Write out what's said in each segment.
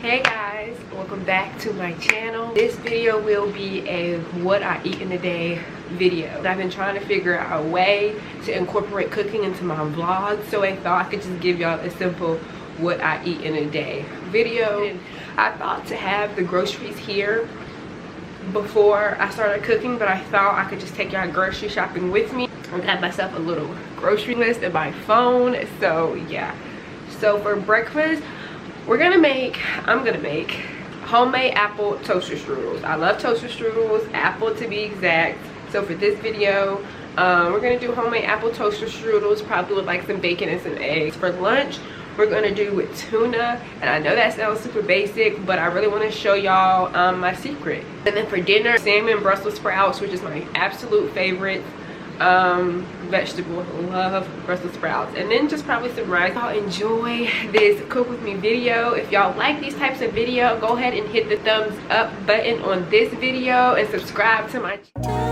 Hey guys, welcome back to my channel. This video will be a what I eat in a day video. I've been trying to figure out a way to incorporate cooking into my vlogs, so I thought I could just give y'all a simple what I eat in a day video. And I thought to have the groceries here before I started cooking, but I thought I could just take y'all grocery shopping with me. I got myself a little grocery list in my phone, so yeah. So for breakfast, I'm gonna make homemade apple toaster strudels. I love toaster strudels, apple to be exact. So for this video, we're gonna do homemade apple toaster strudels, probably with like some bacon and some eggs. For lunch, we're gonna do with tuna, and I know that sounds super basic, but I really want to show y'all my secret. And then for dinner, salmon Brussels sprouts, which is my absolute favorite vegetable. Love Brussels sprouts. And then just probably some rice. Y'all enjoy this cook with me video. If y'all like these types of video, go ahead and hit the thumbs up button on this video and subscribe to my channel.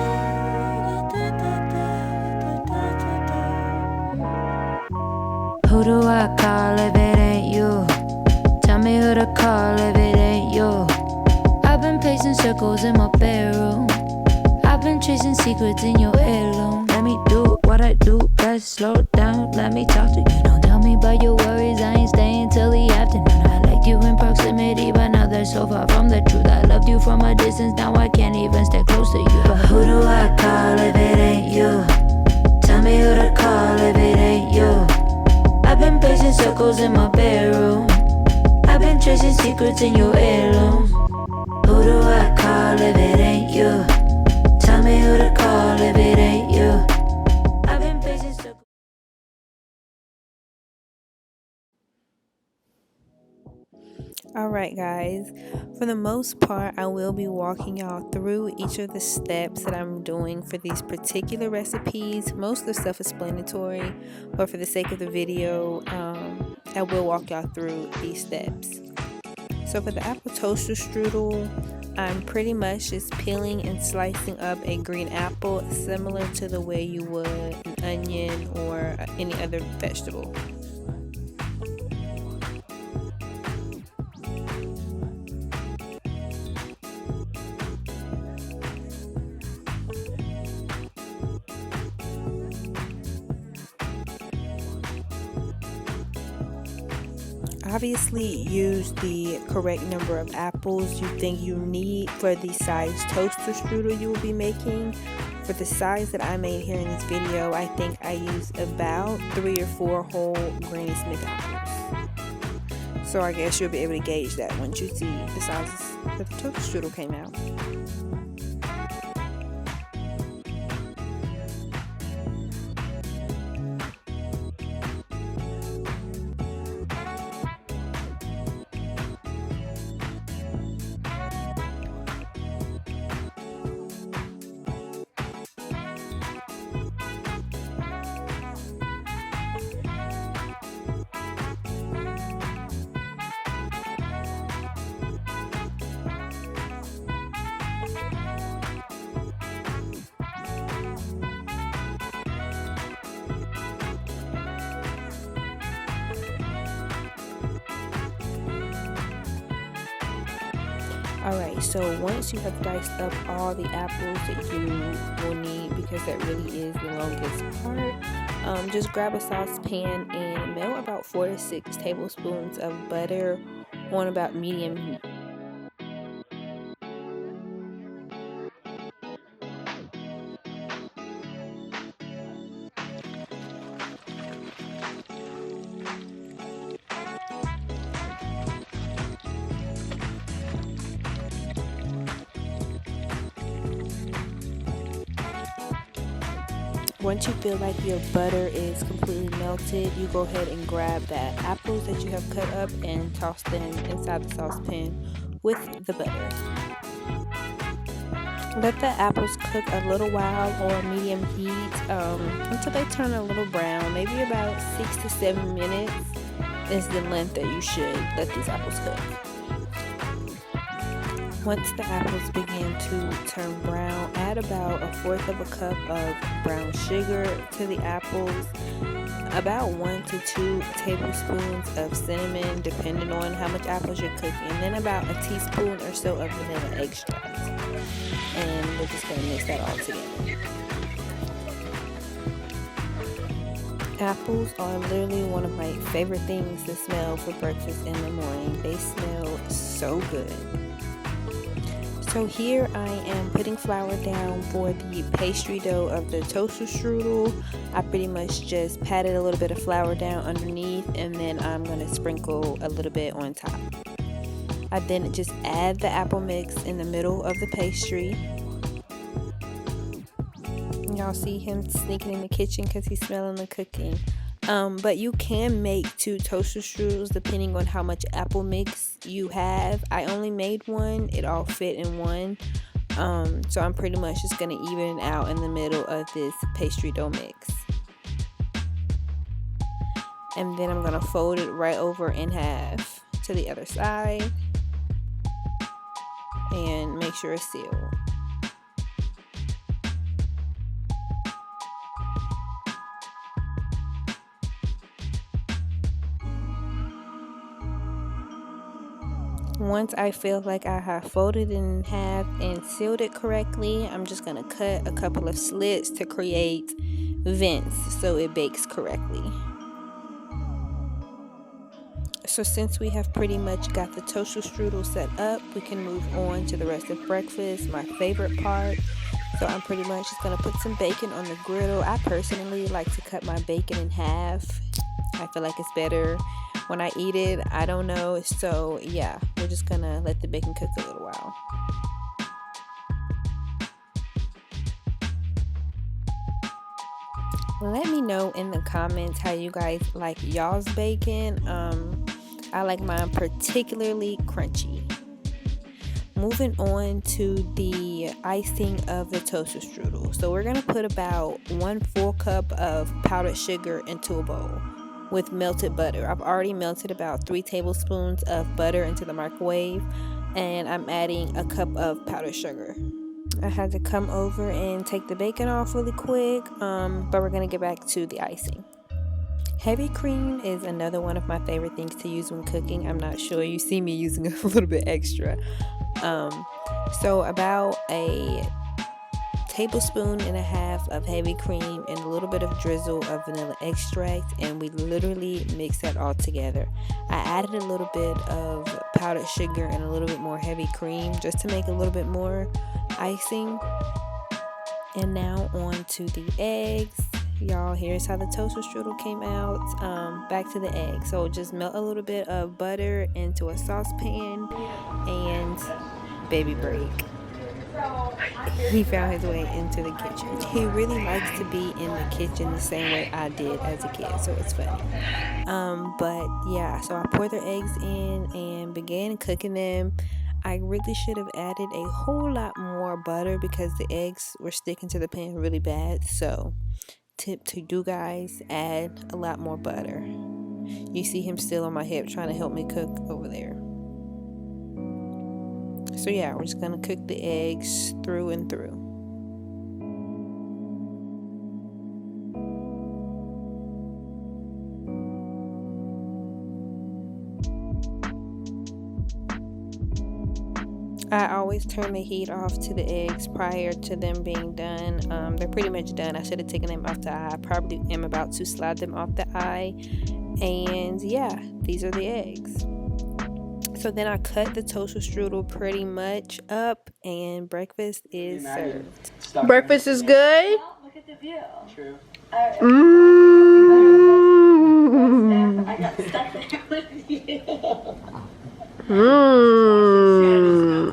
Who do I call if it ain't you? Tell me who to call if it ain't you. I've been pacing circles in my bedroom. I've been chasing secrets in your heirloom. Let me do what I do, let's slow down. Let me talk to you, don't tell me about your worries. I ain't staying till the afternoon. I liked you in proximity, but now they're so far from the truth. I loved you from a distance, now I can't even stay close to you. But who do I call if it ain't you? Tell me who to call if it ain't you. I've been pacing circles in my bedroom. I've been chasing secrets in your heirloom. Who do I call if it ain't you? Tell me who to call if it ain't you. I've been pacing circles. Alright guys, for the most part I will be walking y'all through each of the steps that I'm doing for these particular recipes. Most of the stuff is explanatory, but for the sake of the video, I will walk y'all through these steps. So for the apple toaster strudel, I'm pretty much just peeling and slicing up a green apple similar to the way you would an onion or any other vegetable. Obviously use the correct number of apples you think you need for the size toaster strudel you will be making. For the size that I made here in this video, I think I used about 3 or 4 whole Granny Smith apples. So I guess you'll be able to gauge that once you see the sizes that the toaster strudel came out. Alright, so once you have diced up all the apples that you will need, because that really is the longest part, just grab a saucepan and melt about 4 to 6 tablespoons of butter on about medium heat. Once you feel like your butter is completely melted, you go ahead and grab that apples that you have cut up and toss them inside the saucepan with the butter. Let the apples cook a little while on medium heat until they turn a little brown. Maybe about 6 to 7 minutes is the length that you should let these apples cook. Once the apples begin to turn brown, add about 1/4 of a cup of brown sugar to the apples, about 1 to 2 tablespoons of cinnamon depending on how much apples you're cooking, and then about a teaspoon or so of vanilla extract. And we're just going to mix that all together. Apples are literally one of my favorite things to smell for breakfast in the morning. They smell so good. So here I am putting flour down for the pastry dough of the toaster strudel. I pretty much just patted a little bit of flour down underneath, and then I'm going to sprinkle a little bit on top. I then just add the apple mix in the middle of the pastry. Y'all see him sneaking in the kitchen because he's smelling the cooking. But you can make 2 toaster strudels depending on how much apple mix you have. I only made one. It all fit in one. So I'm pretty much just going to even it out in the middle of this pastry dough mix. And then I'm going to fold it right over in half to the other side. And make sure it's sealed. Once I feel like I have folded it in half and sealed it correctly, I'm just going to cut a couple of slits to create vents so it bakes correctly. So since we have pretty much got the toaster strudel set up, we can move on to the rest of breakfast, my favorite part. So I'm pretty much just going to put some bacon on the griddle. I personally like to cut my bacon in half. I feel like it's better when I eat it. I don't know. So yeah, we're just going to let the bacon cook a little while. Let me know in the comments how you guys like y'all's bacon. I like mine particularly crunchy. Moving on to the icing of the toaster strudel. So we're going to put about 1 full cup of powdered sugar into a bowl with melted butter. I've already melted about 3 tablespoons of butter into the microwave, and I'm adding a cup of powdered sugar. I had to come over and take the bacon off really quick, but we're going to get back to the icing. Heavy cream is another one of my favorite things to use when cooking. I'm not sure, you see me using a little bit extra. So about a tablespoon and a half of heavy cream and a little bit of drizzle of vanilla extract, and we literally mix that all together. I added a little bit of powdered sugar and a little bit more heavy cream just to make a little bit more icing. And now on to the eggs. Y'all, here's how the toaster strudel came out. Back to the egg. So just melt a little bit of butter into a saucepan and baby break. He found his way into the kitchen. He really likes to be in the kitchen the same way I did as a kid, so it's funny. But yeah, so I poured the eggs in and began cooking them. I really should have added a whole lot more butter because the eggs were sticking to the pan really bad. So tip to you guys, add a lot more butter. You see him still on my hip trying to help me cook over there. So yeah, we're just gonna cook the eggs through and through. I always turn the heat off to the eggs prior to them being done. They're pretty much done. I should have taken them off the eye. I probably am about to slide them off the eye. And yeah, these are the eggs. So then I cut the toaster strudel pretty much up, and breakfast is served. Breakfast is good? Look at the view. True. I got stuck there with you.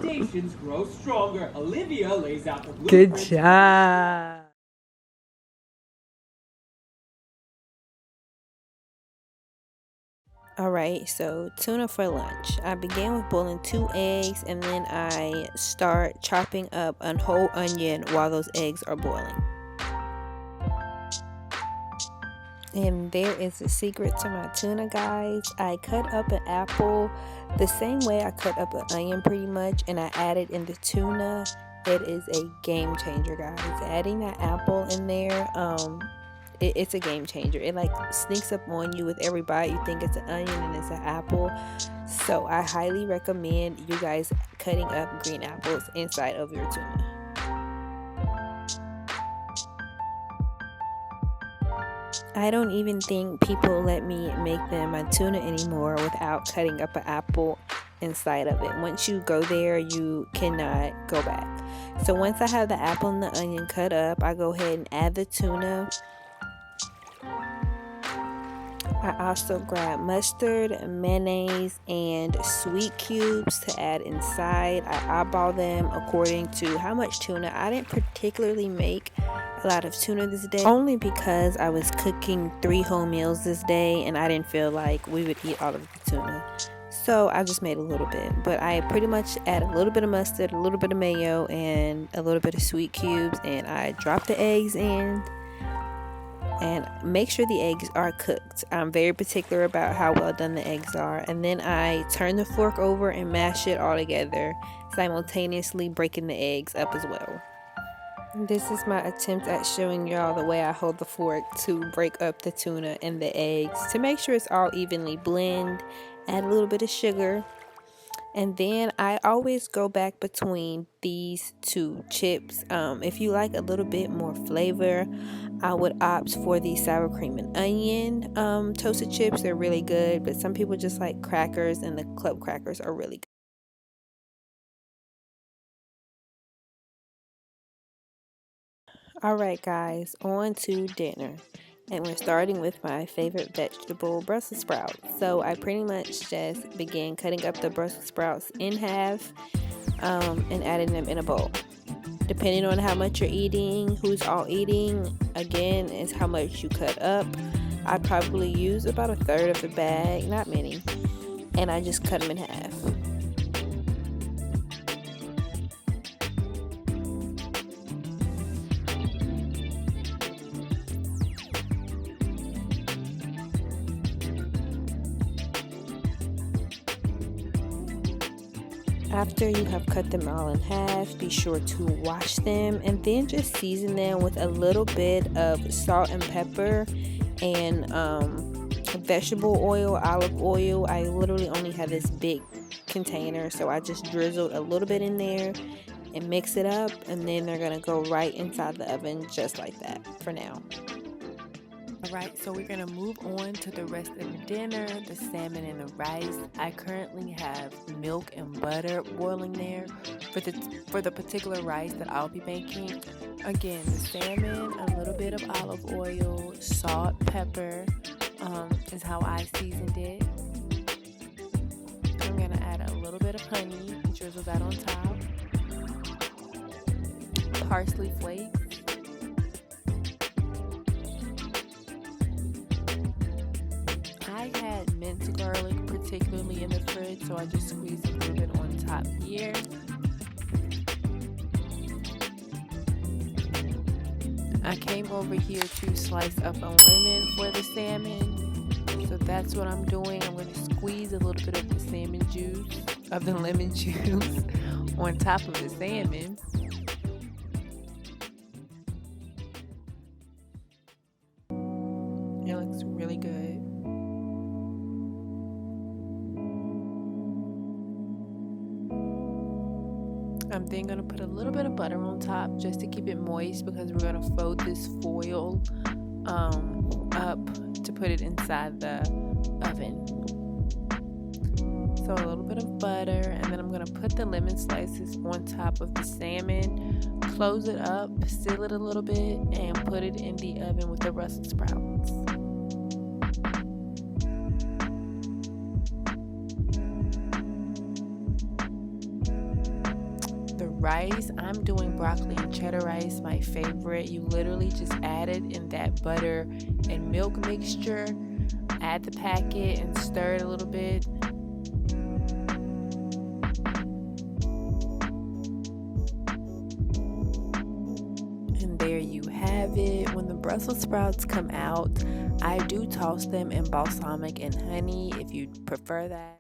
Foundations grow stronger. Olivia lays out the Good blueprint. job. Alright, so tuna for lunch. I began with boiling 2 eggs, and then I start chopping up a whole onion while those eggs are boiling. And there is a secret to my tuna, guys. I cut up an apple the same way I cut up an onion pretty much, and I added in the tuna. It is a game changer, guys. Adding that apple in there, it's a game changer. It like sneaks up on you with every bite. You think it's an onion and it's an apple. So I highly recommend you guys cutting up green apples inside of your tuna. I don't even think people let me make them a tuna anymore without cutting up an apple inside of it. Once you go there, you cannot go back. So once I have the apple and the onion cut up, I go ahead and add the tuna. I also grab mustard, mayonnaise, and sweet cubes to add inside. I eyeball them according to how much tuna. I didn't particularly make a lot of tuna this day, only because I was cooking 3 whole meals this day and I didn't feel like we would eat all of the tuna. So I just made a little bit, but I pretty much add a little bit of mustard, a little bit of mayo, and a little bit of sweet cubes, and I drop the eggs in. And make sure the eggs are cooked. I'm very particular about how well done the eggs are. And then I turn the fork over and mash it all together, simultaneously breaking the eggs up as well. This is my attempt at showing y'all the way I hold the fork to break up the tuna and the eggs to make sure it's all evenly blend. Add a little bit of sugar. And then I always go back between these 2 chips. If you like a little bit more flavor, I would opt for the sour cream and onion toasted chips. They're really good, but some people just like crackers, and the club crackers are really good. Alright guys, on to dinner. And we're starting with my favorite vegetable, Brussels sprouts. So I pretty much just began cutting up the Brussels sprouts in half and adding them in a bowl. Depending on how much you're eating, who's all eating, again, is how much you cut up. I probably use about 1/3 of the bag, not many, and I just cut them in half. After you have cut them all in half, be sure to wash them and then just season them with a little bit of salt and pepper and vegetable oil, olive oil. I literally only have this big container, so I just drizzled a little bit in there and mix it up, and then they're gonna go right inside the oven just like that for now. Alright, so we're going to move on to the rest of the dinner, the salmon and the rice. I currently have milk and butter boiling there for the particular rice that I'll be making. Again, the salmon, a little bit of olive oil, salt, pepper is how I seasoned it. I'm going to add a little bit of honey, drizzle that on top, parsley flakes, I had minced garlic particularly in the fridge, so I just squeezed a little bit on top here. I came over here to slice up a lemon for the salmon, so that's what I'm doing. I'm going to squeeze a little bit of the lemon juice on top of the salmon. It looks really good. I'm then going to put a little bit of butter on top just to keep it moist, because we're going to fold this foil up to put it inside the oven. So a little bit of butter, and then I'm going to put the lemon slices on top of the salmon, close it up, seal it a little bit, and put it in the oven with the Brussels sprouts. Rice, I'm doing broccoli and cheddar rice, my favorite. You literally just add it in that butter and milk mixture, add the packet and stir it a little bit. And there you have it. When the Brussels sprouts come out, I do toss them in balsamic and honey if you prefer that.